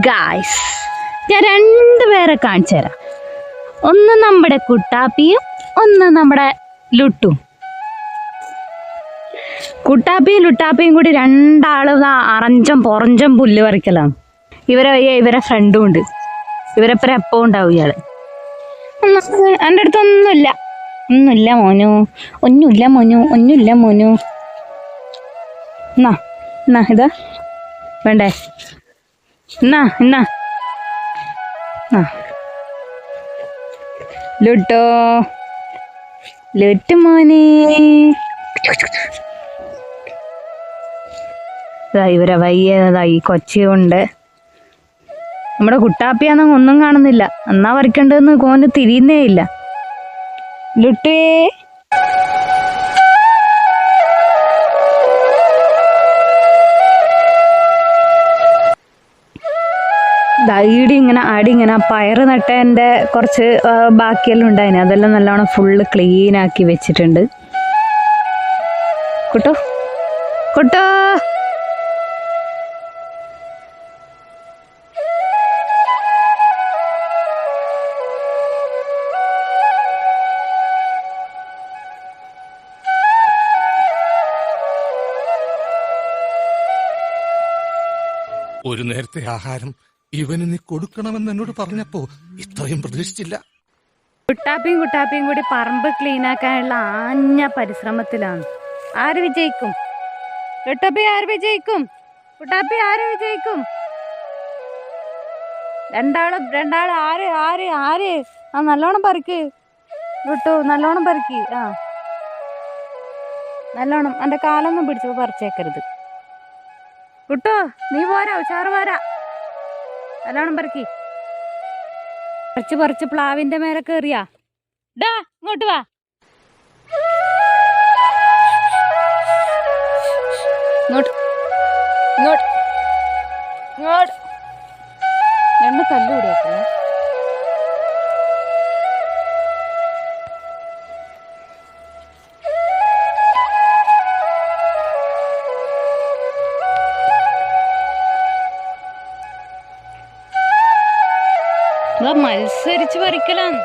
Guys, ഞാൻ രണ്ടുപേരെ കാണിച്ചു തരാം. ഒന്ന് നമ്മുടെ കുട്ടാപ്പിയും ഒന്ന് നമ്മുടെ ലുട്ടും. കുട്ടാപ്പിയും ലുട്ടാപ്പിയും കൂടി രണ്ടാളും അറഞ്ചം പൊറഞ്ചം പുല്ല് പറിക്കലാണ്. ഇവരെ ഫ്രണ്ടും ഉണ്ട്. ഇവരെപ്പരം എപ്പോൾ ഉണ്ടാവും ഇയാള്. എൻ്റെ അടുത്ത് ഒന്നുമില്ല മോനു, ഒന്നുമില്ല മോനു. എന്നാ ഇതാ വേണ്ടേ? എന്നാ ലുട്ടു മോനെ. ഇവരെ വയ്യതായി കൊച്ചിയുണ്ട്. നമ്മുടെ കുട്ടാപ്പിയാണെങ്കിൽ ഒന്നും കാണുന്നില്ല. എന്നാ വരയ്ക്കേണ്ടതെന്ന് കോന് തിരിയുന്നേ ഇല്ല. ലുട്ടേ ഇങ്ങനെ പയറ് നട്ടതിൻ്റെ കുറച്ച് ബാക്കിയെല്ലാം ഉണ്ടായിന്. അതെല്ലാം നല്ലോണം ഫുള്ള് ക്ലീൻ ആക്കി വെച്ചിട്ടുണ്ട്. കുട്ടോ ഒരു നേരത്തെ ആഹാരം ഇവന് നീ കൊടുക്കണമെന്ന് എന്നോട് പറഞ്ഞപ്പോ ഇത്രയും പ്രതീക്ഷിച്ചില്ല. കുട്ടാപ്പിയും കൂടി പറമ്പ് ക്ലീൻ ആക്കാനുള്ള ആഞ്ഞ പരിശ്രമത്തിലാണ്. ആര് വിജയിക്കും? കുട്ടാപ്പി ആര് വിജയിക്കും? രണ്ടാള് ആര് ആ നല്ലോണം പറിക്ക് വിട്ടു. നല്ലോണം പറിക്ക്. നല്ലോണം എന്റെ കാലൊന്നും പിടിച്ചു പറിച്ചേക്കരുത്. കുട്ടോ നീ പോരാ, ഉഷാറ് പോരാ. നല്ലോണം പറിക്ക്. പറിച്ച് പ്ലാവിന്റെ മേലെ കേറിയാ. ഇങ്ങോട്ട് വാ. ഇങ്ങോട്ട് രണ്ട് തല്ലുകൂടിയേക്കല്ലേ. മത്സരിച്ച് പറിക്കലാണ്.